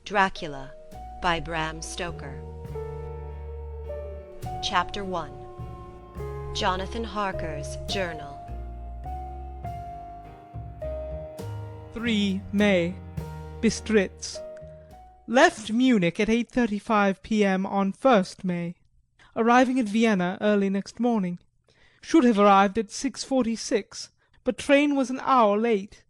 Dracula by Bram Stoker. Chapter 1. Jonathan Harker's Journal. 3 May. Bistritz. Left Munich at 8:35 p.m. on 1st May. Arriving at Vienna early next morning. Should have arrived at 6:46, but train was an hour late.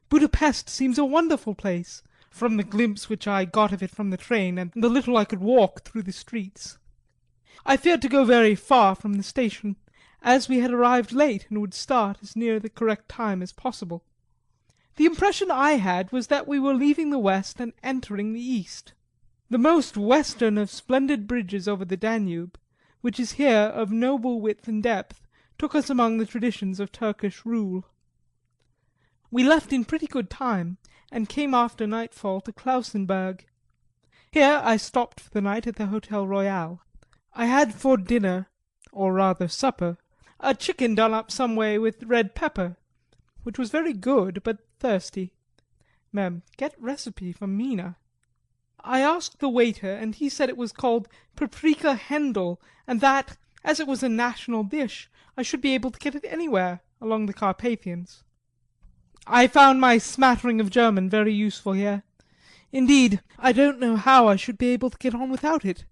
Budapest seems a wonderful place, from the glimpse which I got of it from the train and the little I could walk through the streets. I feared to go very far from the station, as we had arrived late and would start as near the correct time as possible. The impression I had was that we were leaving the west and entering the east. The most western of splendid bridges over the Danube, which is here of noble width and depth, took us among the traditions of Turkish rule. We left in pretty good time, and came after nightfall to Klausenberg. Here I stopped for the night at the Hotel Royal. I had for dinner, or rather supper, a chicken done up some way with red pepper, which was very good, but thirsty. Get recipe for Mina. I asked the waiter, and he said it was called paprika Händel, and that, as it was a national dish, I should be able to get it anywhere along the Carpathians. I found my smattering of German very useful here. Indeed, I don't know how I should be able to get on without it.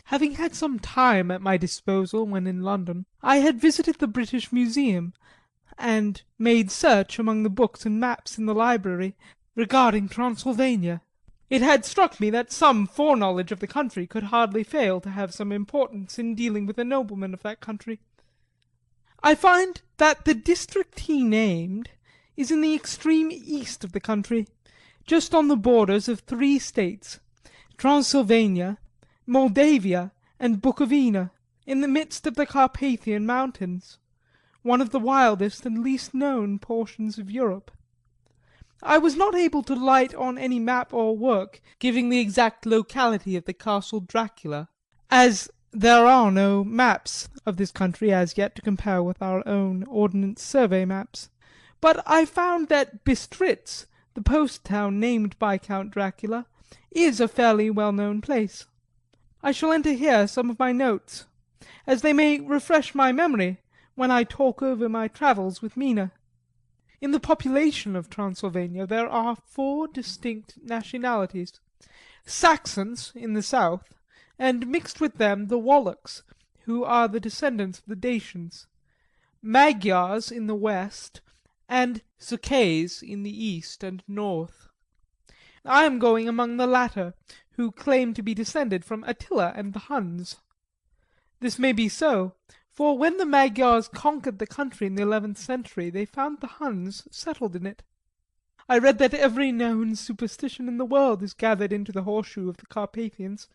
Having had some time at my disposal when in London, I had visited the British Museum, and made search among the books and maps in the library regarding Transylvania. It had struck me that some foreknowledge of the country could hardly fail to have some importance in dealing with a nobleman of that country. I find that the district he named is in the extreme east of the country, just on the borders of 3 states, Transylvania, Moldavia, and Bukovina, in the midst of the Carpathian Mountains, one of the wildest and least known portions of Europe. I was not able to light on any map or work giving the exact locality of the Castle Dracula, as there are no maps of this country as yet to compare with our own Ordnance Survey maps, but I found that Bistritz, the post town named by Count Dracula, is a fairly well-known place. I shall enter here some of my notes, as they may refresh my memory when I talk over my travels with Mina. In the population of Transylvania there are 4 distinct nationalities: Saxons in the south, and mixed with them the Wallachs, who are the descendants of the Dacians, Magyars in the west, and Sukhaes in the east and north. I am going among the latter, who claim to be descended from Attila and the Huns. This may be so, for when the Magyars conquered the country in the 11th century they found the Huns settled in it. I read that every known superstition in the world is gathered into the horseshoe of the Carpathians,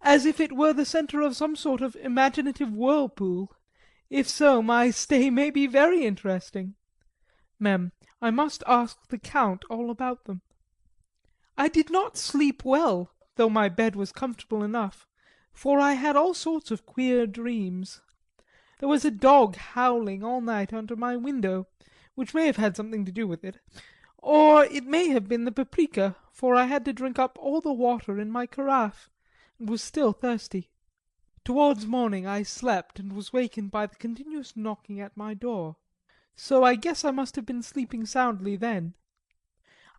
as if it were the centre of some sort of imaginative whirlpool. If so, my stay may be very interesting. I must ask the Count all about them. I did not sleep well, though my bed was comfortable enough, for I had all sorts of queer dreams. There was a dog howling all night under my window, which may have had something to do with it, or it may have been the paprika, for I had to drink up all the water in my carafe, and was still thirsty. Towards morning I slept and was wakened by the continuous knocking at my door, so I guess I must have been sleeping soundly then.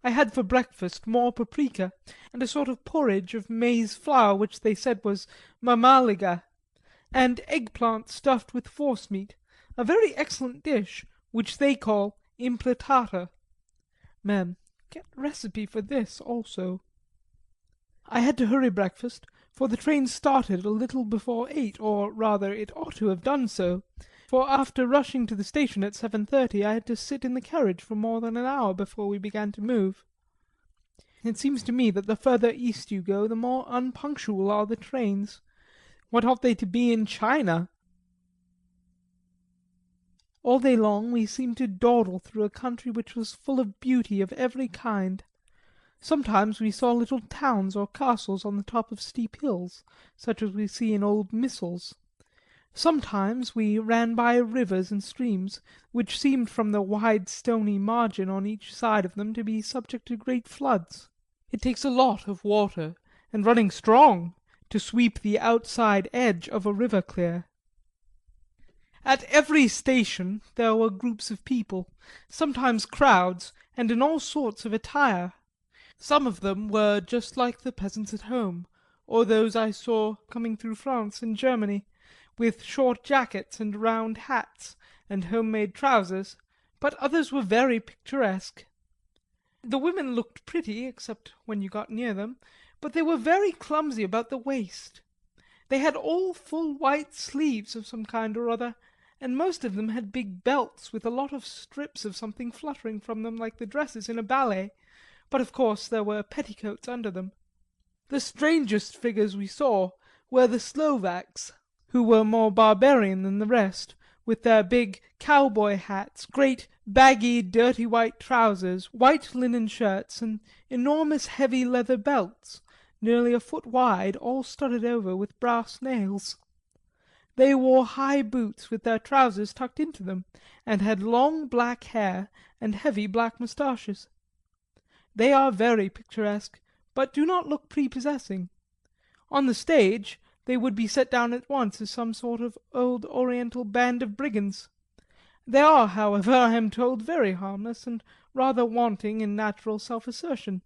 I had for breakfast more paprika, and a sort of porridge of maize flour which they said was mamaliga, and eggplant stuffed with forcemeat, a very excellent dish, which they call impletata. Get recipe for this also. I had to hurry breakfast, for the train started a little before 8, or rather it ought to have done so, for after rushing to the station at 7:30 I had to sit in the carriage for more than an hour before we began to move. It seems to me that the further east you go the more unpunctual are the trains. What ought they to be in China? All day long we seemed to dawdle through a country which was full of beauty of every kind. Sometimes we saw little towns or castles on the top of steep hills, such as we see in old missals. Sometimes we ran by rivers and streams, which seemed from the wide stony margin on each side of them to be subject to great floods. It takes a lot of water, and running strong, to sweep the outside edge of a river clear. At every station there were groups of people, sometimes crowds, and in all sorts of attire. Some of them were just like the peasants at home, or those I saw coming through France and Germany, with short jackets and round hats and home-made trousers, but others were very picturesque. The women looked pretty, except when you got near them, but they were very clumsy about the waist. They had all full white sleeves of some kind or other, and most of them had big belts with a lot of strips of something fluttering from them like the dresses in a ballet, but of course there were petticoats under them. The strangest figures we saw were the Slovaks, who were more barbarian than the rest, with their big cowboy hats, great baggy dirty white trousers, white linen shirts, and enormous heavy leather belts, nearly a foot wide, all studded over with brass nails. They wore high boots with their trousers tucked into them, and had long black hair and heavy black moustaches. They are very picturesque, but do not look prepossessing. On the stage they would be set down at once as some sort of old Oriental band of brigands. They are, however, I am told, very harmless, and rather wanting in natural self-assertion.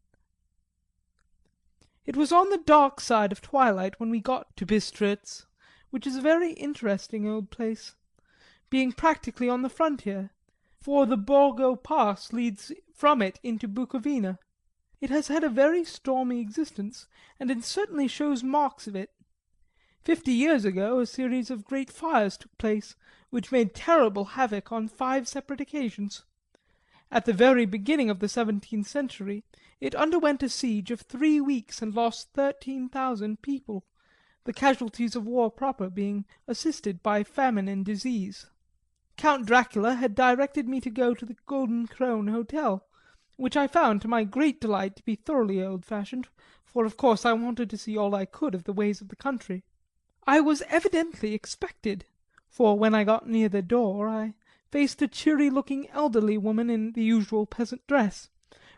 It was on the dark side of twilight when we got to Bistritz, which is a very interesting old place, being practically on the frontier, for the Borgo Pass leads from it into Bukovina. It has had a very stormy existence, and it certainly shows marks of it. 50 years ago a series of great fires took place, which made terrible havoc on 5 separate occasions. At the very beginning of the 17th century it underwent a siege of 3 weeks and lost 13,000 people, the casualties of war proper being assisted by famine and disease. Count Dracula had directed me to go to the Golden Krone Hotel, which I found to my great delight to be thoroughly old-fashioned, for of course I wanted to see all I could of the ways of the country. I was evidently expected, for when I got near the door I faced a cheery-looking elderly woman in the usual peasant dress,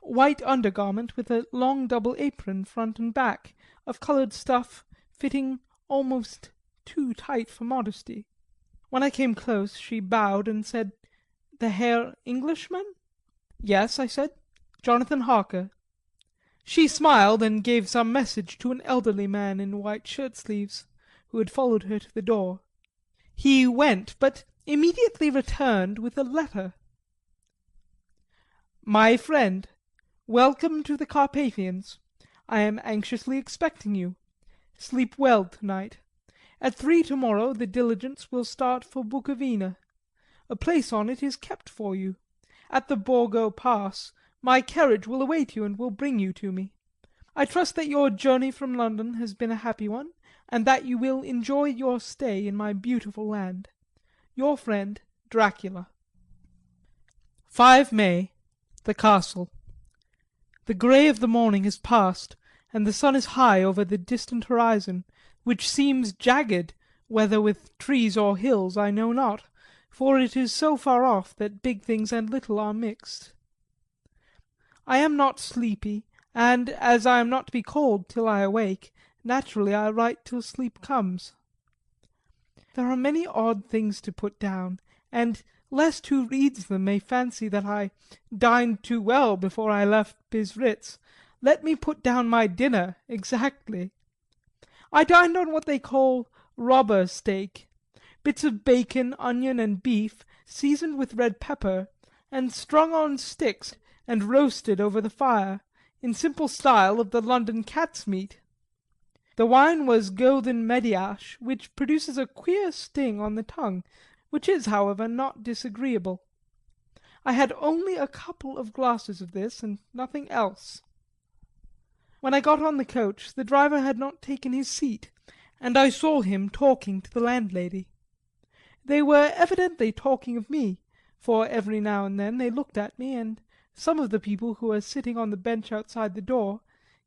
white undergarment with a long double apron front and back, of coloured stuff fitting almost too tight for modesty. When I came close she bowed and said, "The Herr Englishman?" "Yes," I said, "Jonathan Harker." She smiled and gave some message to an elderly man in white shirt-sleeves, who had followed her to the door. He went, but immediately returned with a letter. "My friend, welcome to the Carpathians. I am anxiously expecting you. Sleep well tonight. At 3 tomorrow the diligence will start for Bukovina. A place on it is kept for you. At the Borgo Pass my carriage will await you and will bring you to me. I trust that your journey from London has been a happy one, and that you will enjoy your stay in my beautiful land. Your friend, Dracula." 5 May. The Castle. The grey of the morning has passed, and the sun is high over the distant horizon, which seems jagged, whether with trees or hills I know not, for it is so far off that big things and little are mixed. I am not sleepy, and as I am not to be called till I awake, naturally I write till sleep comes. There are many odd things to put down, and lest who reads them may fancy that I dined too well before I left Bistritz, let me put down my dinner exactly. I dined on what they call robber steak, bits of bacon, onion, and beef, seasoned with red pepper, and strung on sticks and roasted over the fire, in simple style of the London cat's meat. The wine was golden Mediasch, which produces a queer sting on the tongue, which is, however, not disagreeable. I had only a couple of glasses of this, and nothing else. When I got on the coach the driver had not taken his seat, and I saw him talking to the landlady. They were evidently talking of me, for every now and then they looked at me, and some of the people who were sitting on the bench outside the door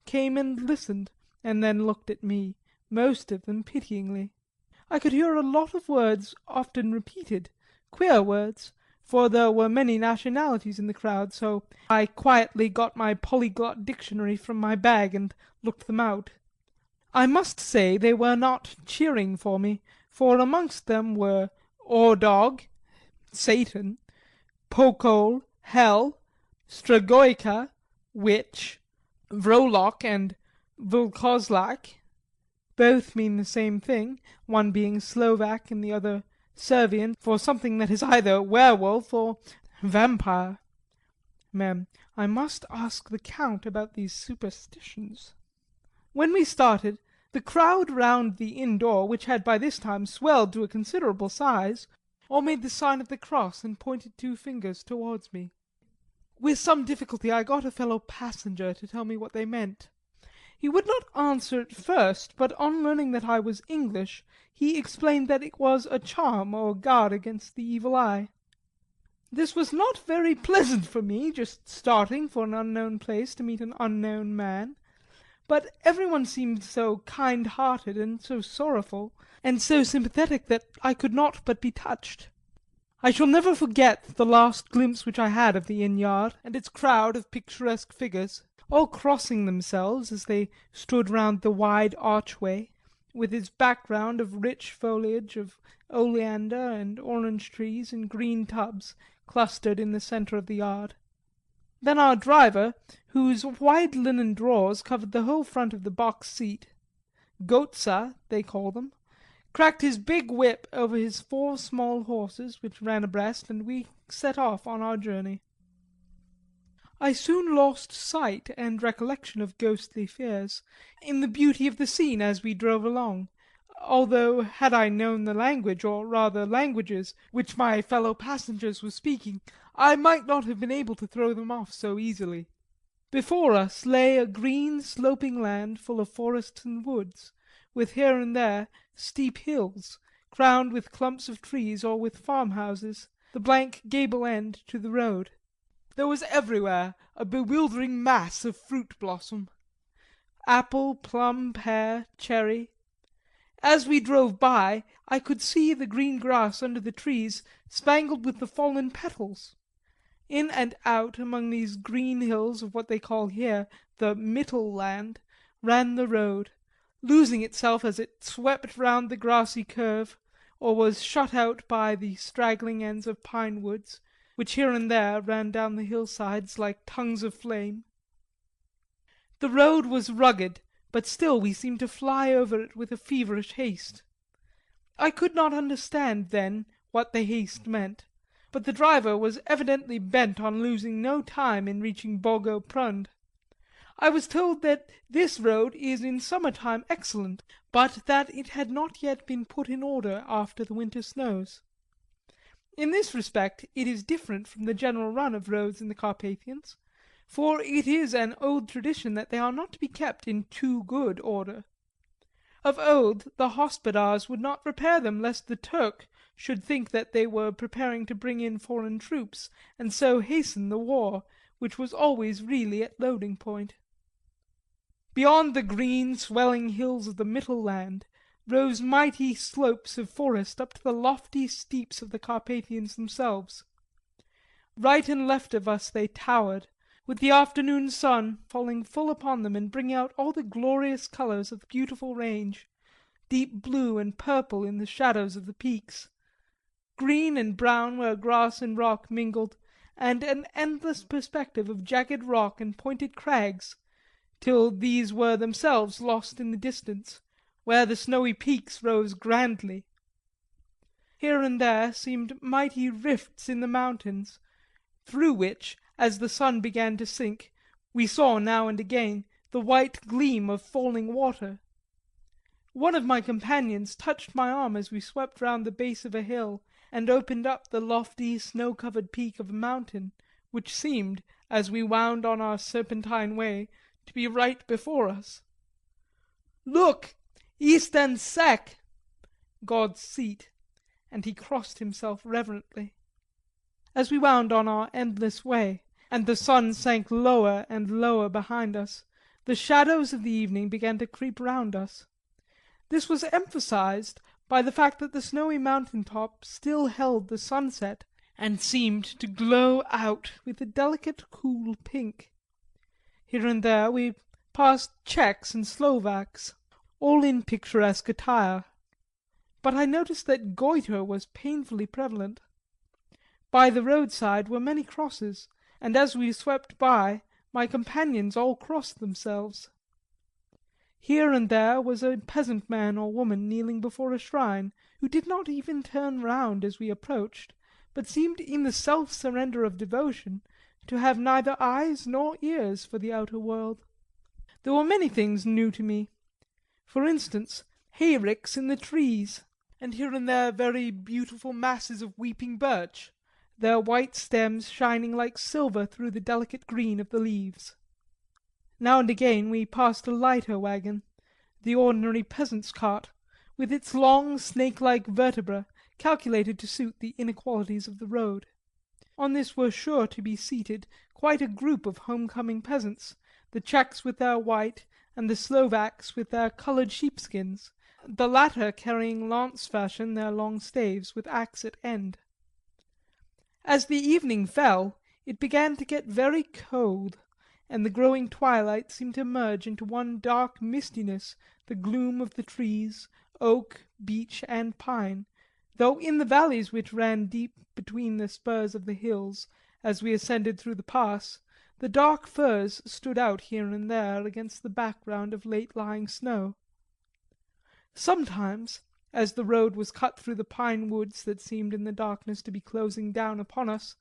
came and listened, and then looked at me, most of them pityingly. I could hear a lot of words often repeated, queer words, for there were many nationalities in the crowd, so I quietly got my polyglot dictionary from my bag and looked them out. I must say they were not cheering for me, for amongst them were Ordog, Satan, Pokol, Hell, Stragoica, Witch, Vrolok, and Vulkozlak. Both mean the same thing, one being Slovak and the other Servian, for something that is either werewolf or vampire. Ma'am, I must ask the Count about these superstitions. When we started, the crowd round the inn door, which had by this time swelled to a considerable size, all made the sign of the cross and pointed two fingers towards me. With some difficulty I got a fellow passenger to tell me what they meant. He would not answer at first, but on learning that I was English, he explained that it was a charm or guard against the evil eye. This was not very pleasant for me, just starting for an unknown place to meet an unknown man. But everyone seemed so kind-hearted and so sorrowful and so sympathetic that I could not but be touched. I shall never forget the last glimpse which I had of the inn yard and its crowd of picturesque figures, all crossing themselves as they stood round the wide archway, with its background of rich foliage of oleander and orange trees in green tubs clustered in the centre of the yard. Then our driver, whose wide linen drawers covered the whole front of the box seat, Gotza they call them, cracked his big whip over his 4 small horses which ran abreast, and we set off on our journey. I soon lost sight and recollection of ghostly fears in the beauty of the scene as we drove along, although had I known the language, or rather languages, which my fellow passengers were speaking, I might not have been able to throw them off so easily. Before us lay a green sloping land full of forests and woods, with here and there steep hills, crowned with clumps of trees or with farmhouses, the blank gable end to the road. There was everywhere a bewildering mass of fruit blossom apple, plum, pear, cherry. As we drove by, I could see the green grass under the trees spangled with the fallen petals. In and out among these green hills of what they call here the Mittel land ran the road, losing itself as it swept round the grassy curve, or was shut out by the straggling ends of pine woods, which here and there ran down the hillsides like tongues of flame. The road was rugged, but still we seemed to fly over it with a feverish haste. I could not understand then what the haste meant, but the driver was evidently bent on losing no time in reaching Bogo Prund. I was told that this road is in summer time excellent, but that it had not yet been put in order after the winter snows. In this respect it is different from the general run of roads in the Carpathians, for it is an old tradition that they are not to be kept in too good order. Of old the hospodars would not repair them lest the Turk should think that they were preparing to bring in foreign troops, and so hasten the war, which was always really at loading point. Beyond the green swelling hills of the Mittel land rose mighty slopes of forest up to the lofty steeps of the Carpathians themselves. Right and left of us they towered, with the afternoon sun falling full upon them and bringing out all the glorious colours of the beautiful range, deep blue and purple in the shadows of the peaks, green and brown where grass and rock mingled, and an endless perspective of jagged rock and pointed crags, till these were themselves lost in the distance, where the snowy peaks rose grandly. Here and there seemed mighty rifts in the mountains, through which, as the sun began to sink, we saw now and again the white gleam of falling water. One of my companions touched my arm as we swept round the base of a hill and opened up the lofty snow-covered peak of a mountain, which seemed, as we wound on our serpentine way, to be right before us. "Look! Eastern Sek!" God's seat, and he crossed himself reverently. As we wound on our endless way, and the sun sank lower and lower behind us, the shadows of the evening began to creep round us. This was emphasised by the fact that the snowy mountain top still held the sunset, and seemed to glow out with a delicate cool pink. Here and there we passed Czechs and Slovaks, all in picturesque attire, but I noticed that goitre was painfully prevalent. By the roadside were many crosses, and as we swept by, my companions all crossed themselves. Here and there was a peasant man or woman kneeling before a shrine, who did not even turn round as we approached, but seemed in the self-surrender of devotion to have neither eyes nor ears for the outer world. There were many things new to me. For instance, hayricks in the trees, and here and there very beautiful masses of weeping birch, their white stems shining like silver through the delicate green of the leaves. Now and again we passed a lighter wagon, the ordinary peasant's cart, with its long snake-like vertebra calculated to suit the inequalities of the road. On this were sure to be seated quite a group of home-coming peasants, the Czechs with their white, and the Slovaks with their coloured sheepskins, the latter carrying lance-fashion their long staves with axe at end. As the evening fell, it began to get very cold, and the growing twilight seemed to merge into one dark mistiness the gloom of the trees, oak, beech, and pine, though in the valleys which ran deep between the spurs of the hills, as we ascended through the pass, the dark firs stood out here and there against the background of late-lying snow. Sometimes, as the road was cut through the pine woods that seemed in the darkness to be closing down upon us,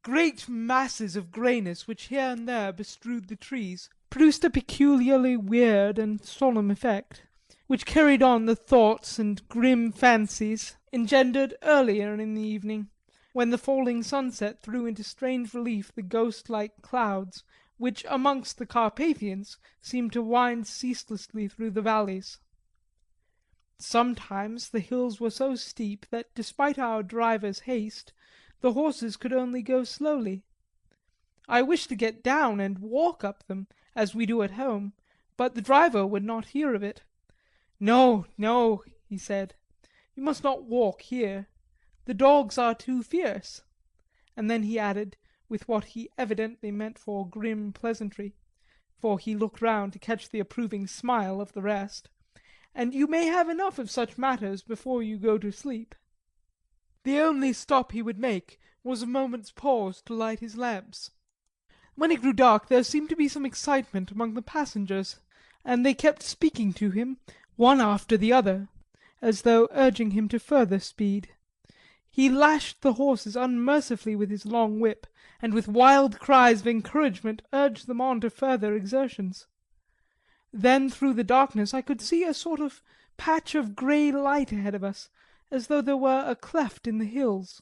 great masses of greyness which here and there bestrewed the trees produced a peculiarly weird and solemn effect, which carried on the thoughts and grim fancies engendered earlier in the evening, when the falling sunset threw into strange relief the ghost-like clouds which amongst the Carpathians seemed to wind ceaselessly through the valleys. Sometimes the hills were so steep that, despite our driver's haste, the horses could only go slowly. I wished to get down and walk up them, as we do at home, but the driver would not hear of it. "No, no," he said, "you must not walk here. The dogs are too fierce." And then he added, with what he evidently meant for grim pleasantry, for he looked round to catch the approving smile of the rest, "and you may have enough of such matters before you go to sleep." The only stop he would make was a moment's pause to light his lamps. When it grew dark there seemed to be some excitement among the passengers, and they kept speaking to him, one after the other, as though urging him to further speed. He lashed the horses unmercifully with his long whip, and with wild cries of encouragement urged them on to further exertions. Then through the darkness I could see a sort of patch of grey light ahead of us, as though there were a cleft in the hills.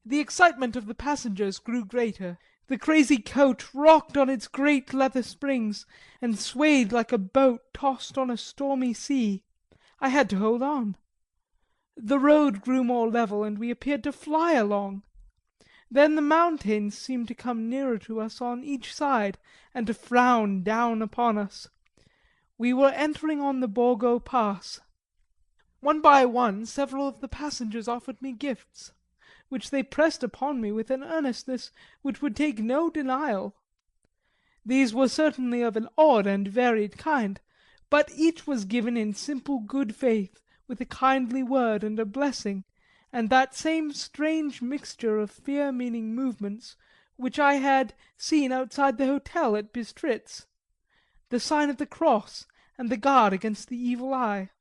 The excitement of the passengers grew greater. The crazy coach rocked on its great leather springs and swayed like a boat tossed on a stormy sea. I had to hold on. The road grew more level and we appeared to fly along. Then the mountains seemed to come nearer to us on each side and to frown down upon us. We were entering on the Borgo Pass. One by one several of the passengers offered me gifts, which they pressed upon me with an earnestness which would take no denial. These were certainly of an odd and varied kind, but each was given in simple good faith, with a kindly word and a blessing, and that same strange mixture of fear-meaning movements which I had seen outside the hotel at Bistritz, the sign of the cross and the guard against the evil eye.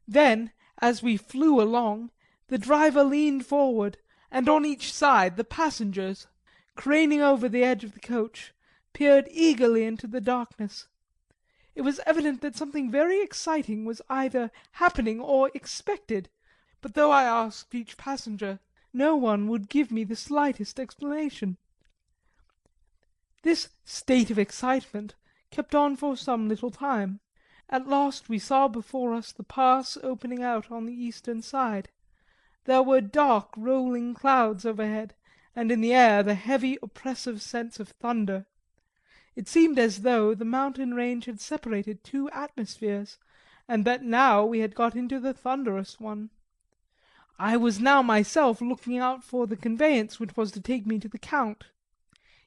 Then, as we flew along, the driver leaned forward, and on each side the passengers, craning over the edge of the coach, peered eagerly into the darkness. It was evident that something very exciting was either happening or expected, but though I asked each passenger, no one would give me the slightest explanation. This state of excitement kept on for some little time. At last we saw before us the pass opening out on the eastern side. There were dark rolling clouds overhead, and in the air the heavy oppressive sense of thunder. It seemed as though the mountain range had separated two atmospheres, and that now we had got into the thunderous one. I was now myself looking out for the conveyance which was to take me to the Count.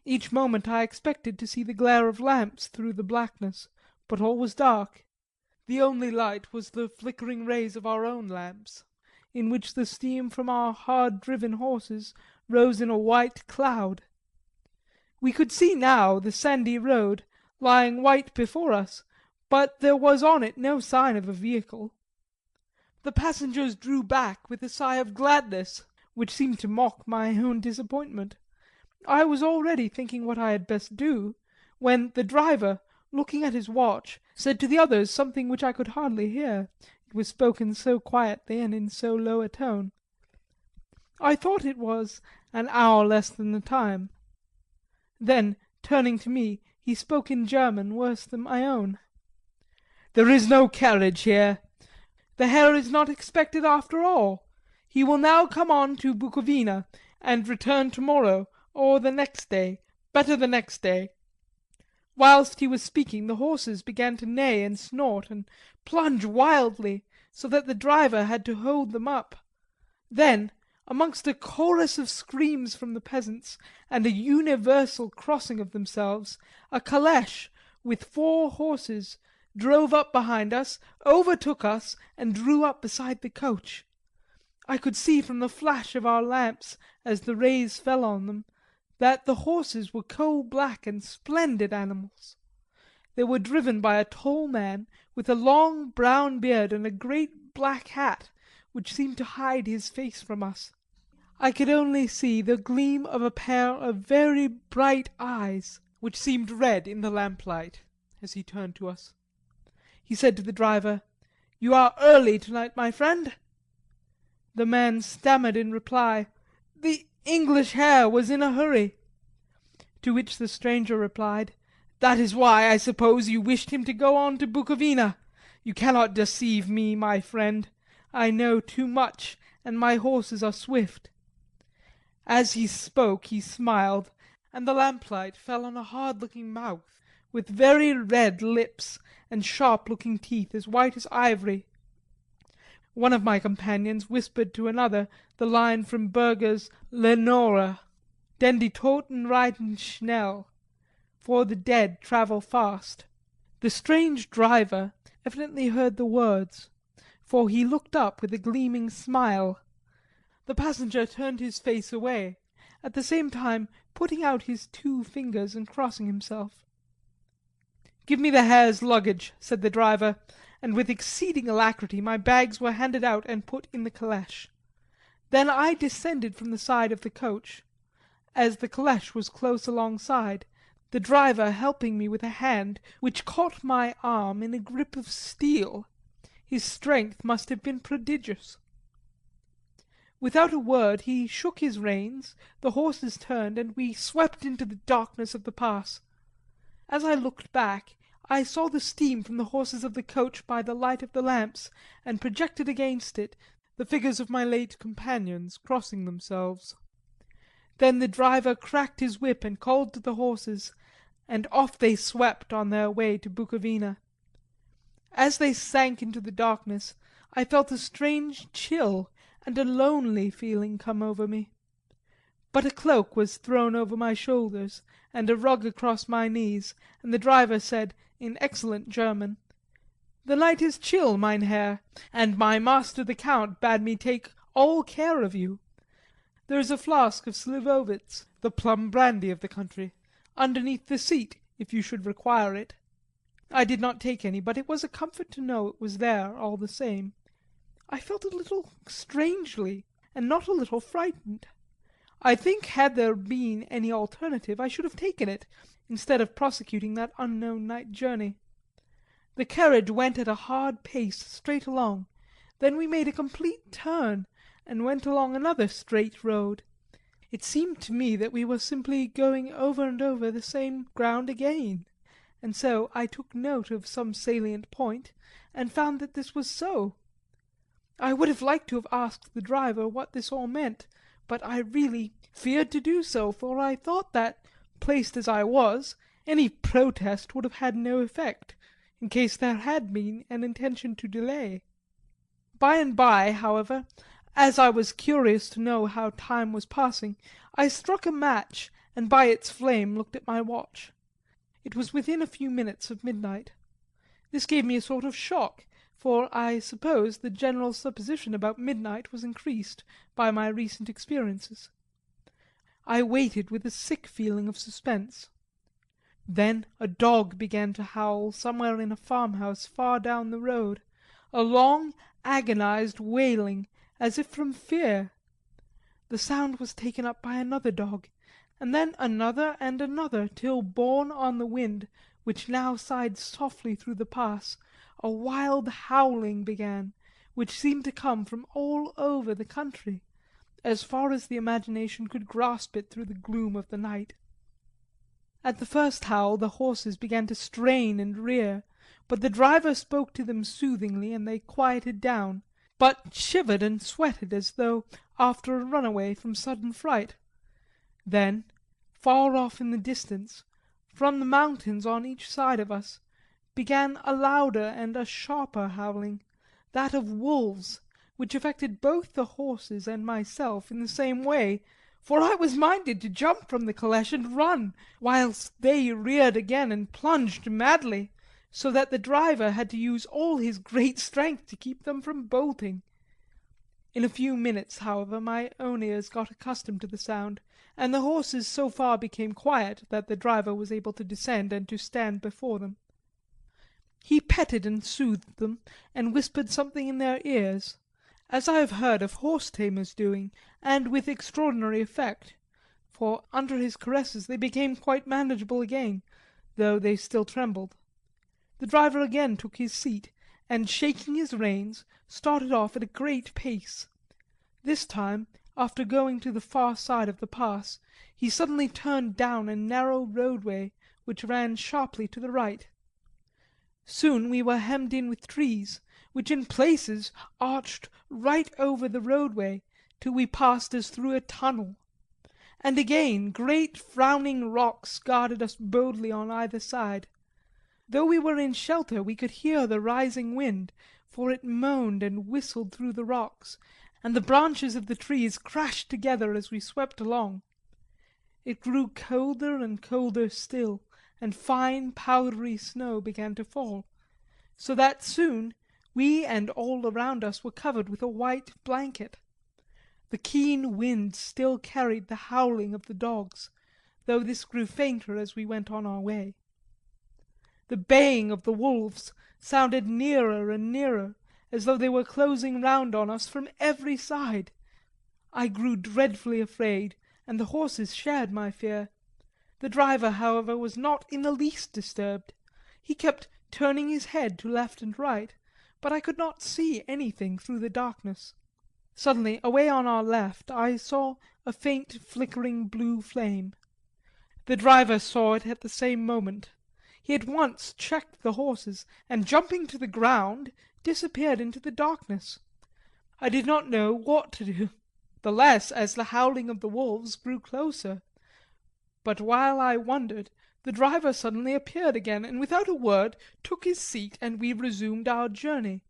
Each moment I expected to see the glare of lamps through the blackness, but all was dark. The only light was the flickering rays of our own lamps, in which the steam from our hard-driven horses rose in a white cloud. We could see now the sandy road, lying white before us, but there was on it no sign of a vehicle. The passengers drew back with a sigh of gladness, which seemed to mock my own disappointment. I was already thinking what I had best do, when the driver, looking at his watch, said to the others something which I could hardly hear, it was spoken so quietly and in so low a tone. I thought it was an hour less than the time. Then, turning to me, he spoke in German worse than my own. "There is no carriage here. The Herr is not expected after all. He will now come on to Bukovina, and return tomorrow, or the next day, better the next day." Whilst he was speaking the horses began to neigh and snort and plunge wildly, so that the driver had to hold them up. Then, amongst a chorus of screams from the peasants, and a universal crossing of themselves, a calèche with 4 horses drove up behind us, overtook us, and drew up beside the coach. I could see from the flash of our lamps, as the rays fell on them, that the horses were coal-black and splendid animals. They were driven by a tall man, with a long brown beard and a great black hat, which seemed to hide his face from us. I could only see the gleam of a pair of very bright eyes, which seemed red in the lamplight, as he turned to us. He said to the driver, "You are early tonight, my friend." The man stammered in reply, "The English Herr was in a hurry." To which the stranger replied, "That is why, I suppose, you wished him to go on to Bukovina. You cannot deceive me, my friend. I know too much, and my horses are swift." As he spoke he smiled, and the lamplight fell on a hard-looking mouth, with very red lips and sharp-looking teeth as white as ivory. One of my companions whispered to another the line from Burger's Lenore, "Denn die Toten reiten schnell," for the dead travel fast. The strange driver evidently heard the words, for he looked up with a gleaming smile. The passenger turned his face away, at the same time putting out his 2 fingers and crossing himself. "Give me the Herr's luggage," said the driver, and with exceeding alacrity my bags were handed out and put in the calèche. Then I descended from the side of the coach. As the calèche was close alongside, the driver helping me with a hand which caught my arm in a grip of steel, his strength must have been prodigious. Without a word he shook his reins, the horses turned, and we swept into the darkness of the pass. As I looked back, I saw the steam from the horses of the coach by the light of the lamps, and projected against it the figures of my late companions crossing themselves. Then the driver cracked his whip and called to the horses, and off they swept on their way to Bukovina. As they sank into the darkness, I felt a strange chill and a lonely feeling come over me. But a cloak was thrown over my shoulders, and a rug across my knees, and the driver said, in excellent German, "The night is chill, mein Herr, and my master the Count bade me take all care of you. There is a flask of Slivovitz, the plum brandy of the country, underneath the seat, if you should require it." I did not take any, but it was a comfort to know it was there all the same. I felt a little strangely, and not a little frightened. I think had there been any alternative I should have taken it, instead of prosecuting that unknown night journey. The carriage went at a hard pace straight along, then we made a complete turn, and went along another straight road. It seemed to me that we were simply going over and over the same ground again, and so I took note of some salient point, and found that this was so. I would have liked to have asked the driver what this all meant, but I really feared to do so, for I thought that, placed as I was, any protest would have had no effect, in case there had been an intention to delay. By and by, however, As I was curious to know how time was passing, I struck a match and by its flame looked at my watch. It was within a few minutes of midnight. This gave me a sort of shock, for I suppose the general supposition about midnight was increased by my recent experiences. I waited with a sick feeling of suspense. Then a dog began to howl somewhere in a farmhouse far down the road, a long, agonized wailing, as if from fear. The sound was taken up by another dog, and then another and another, till, borne on the wind, which now sighed softly through the pass, a wild howling began, which seemed to come from all over the country, as far as the imagination could grasp it through the gloom of the night. At the first howl the horses began to strain and rear, but the driver spoke to them soothingly and they quieted down, but shivered and sweated as though after a runaway from sudden fright. Then, far off in the distance, from the mountains on each side of us, began a louder and a sharper howling, that of wolves, which affected both the horses and myself in the same way, for I was minded to jump from the caleche and run, whilst they reared again and plunged madly, so that the driver had to use all his great strength to keep them from bolting. In a few minutes, however, my own ears got accustomed to the sound, and the horses so far became quiet that the driver was able to descend and to stand before them. He petted and soothed them, and whispered something in their ears, as I have heard of horse-tamers doing, and with extraordinary effect, for under his caresses they became quite manageable again, though they still trembled. The driver again took his seat, and shaking his reins, started off at a great pace. This time, after going to the far side of the pass, he suddenly turned down a narrow roadway which ran sharply to the right. Soon we were hemmed in with trees, which in places arched right over the roadway till we passed as through a tunnel. And again great frowning rocks guarded us boldly on either side. Though we were in shelter we could hear the rising wind, for it moaned and whistled through the rocks, and the branches of the trees crashed together as we swept along. It grew colder and colder still, and fine powdery snow began to fall, so that soon we and all around us were covered with a white blanket. The keen wind still carried the howling of the dogs, though this grew fainter as we went on our way. The baying of the wolves sounded nearer and nearer, as though they were closing round on us from every side. I grew dreadfully afraid, and the horses shared my fear. The driver, however, was not in the least disturbed. He kept turning his head to left and right, but I could not see anything through the darkness. Suddenly, away on our left, I saw a faint flickering blue flame. The driver saw it at the same moment. He at once checked the horses, and jumping to the ground, disappeared into the darkness. I did not know what to do, the less as the howling of the wolves grew closer. But while I wondered, the driver suddenly appeared again, and without a word took his seat, and we resumed our journey.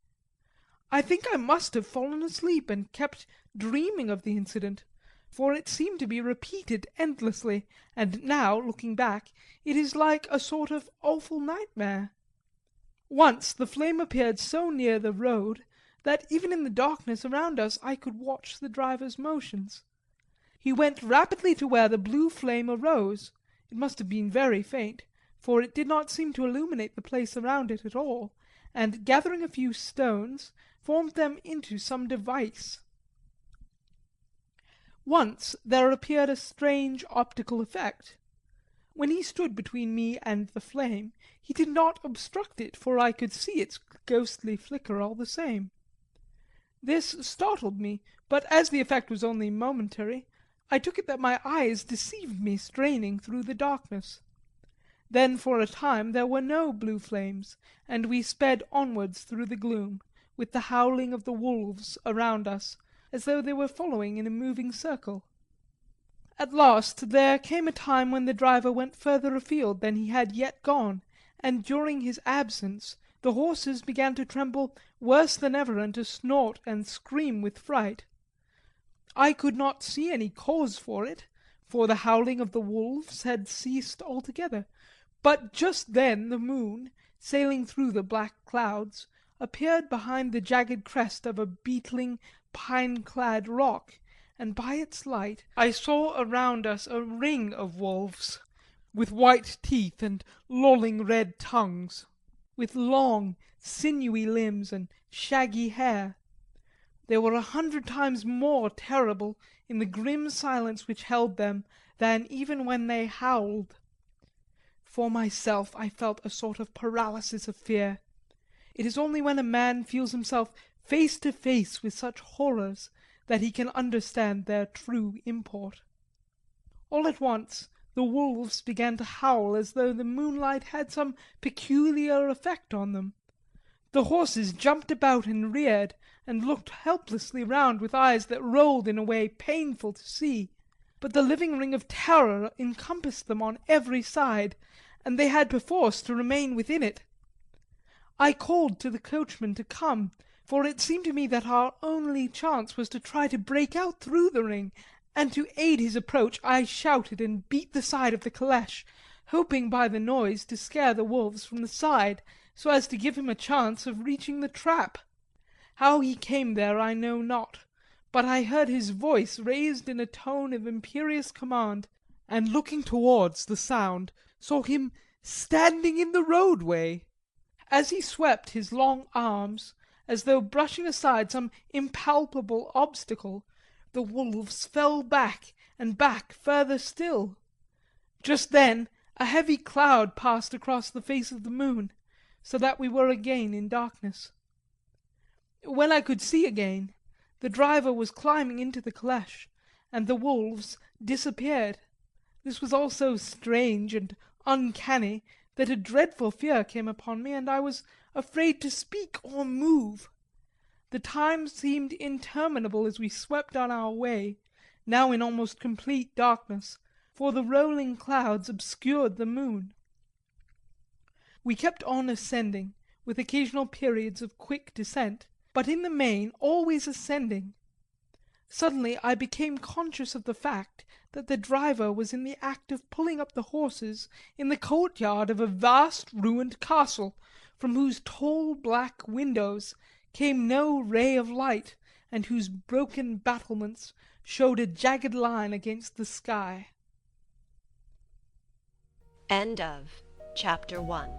I think I must have fallen asleep and kept dreaming of the incident, for it seemed to be repeated endlessly, and now, looking back, it is like a sort of awful nightmare. Once the flame appeared so near the road that even in the darkness around us I could watch the driver's motions. He went rapidly to where the blue flame arose. It must have been very faint, for it did not seem to illuminate the place around it at all, and gathering a few stones, formed them into some device. Once there appeared a strange optical effect. When he stood between me and the flame, he did not obstruct it, for I could see its ghostly flicker all the same. This startled me, but as the effect was only momentary, I took it that my eyes deceived me straining through the darkness. Then for a time there were no blue flames, and we sped onwards through the gloom, with the howling of the wolves around us, as though they were following in a moving circle. At last there came a time when the driver went further afield than he had yet gone, and during his absence the horses began to tremble worse than ever and to snort and scream with fright. I could not see any cause for it, for the howling of the wolves had ceased altogether. But just then the moon, sailing through the black clouds, appeared behind the jagged crest of a beetling, pine-clad rock, and by its light I saw around us a ring of wolves, with white teeth and lolling red tongues, with long, sinewy limbs and shaggy hair. They were 100 times more terrible in the grim silence which held them than even when they howled. For myself, I felt a sort of paralysis of fear. It is only when a man feels himself face to face with such horrors that he can understand their true import. All at once the wolves began to howl as though the moonlight had some peculiar effect on them. The horses jumped about and reared, and looked helplessly round with eyes that rolled in a way painful to see. But the living ring of terror encompassed them on every side, and they had perforce to remain within it. I called to the coachman to come, for it seemed to me that our only chance was to try to break out through the ring, and to aid his approach I shouted and beat the side of the calèche, hoping by the noise to scare the wolves from the side, so as to give him a chance of reaching the trap. How he came there I know not, but I heard his voice raised in a tone of imperious command, and looking towards the sound saw him standing in the roadway. As he swept his long arms, as though brushing aside some impalpable obstacle, the wolves fell back and back further still. Just then a heavy cloud passed across the face of the moon, so that we were again in darkness. When I could see again, the driver was climbing into the calèche, and the wolves disappeared. This was all so strange and uncanny that a dreadful fear came upon me, and I was afraid to speak or move. The time seemed interminable as we swept on our way, now in almost complete darkness, for the rolling clouds obscured the moon. We kept on ascending, with occasional periods of quick descent, but in the main always ascending. Suddenly I became conscious of the fact that the driver was in the act of pulling up the horses in the courtyard of a vast ruined castle, from whose tall black windows came no ray of light, and whose broken battlements showed a jagged line against the sky. End of Chapter 1.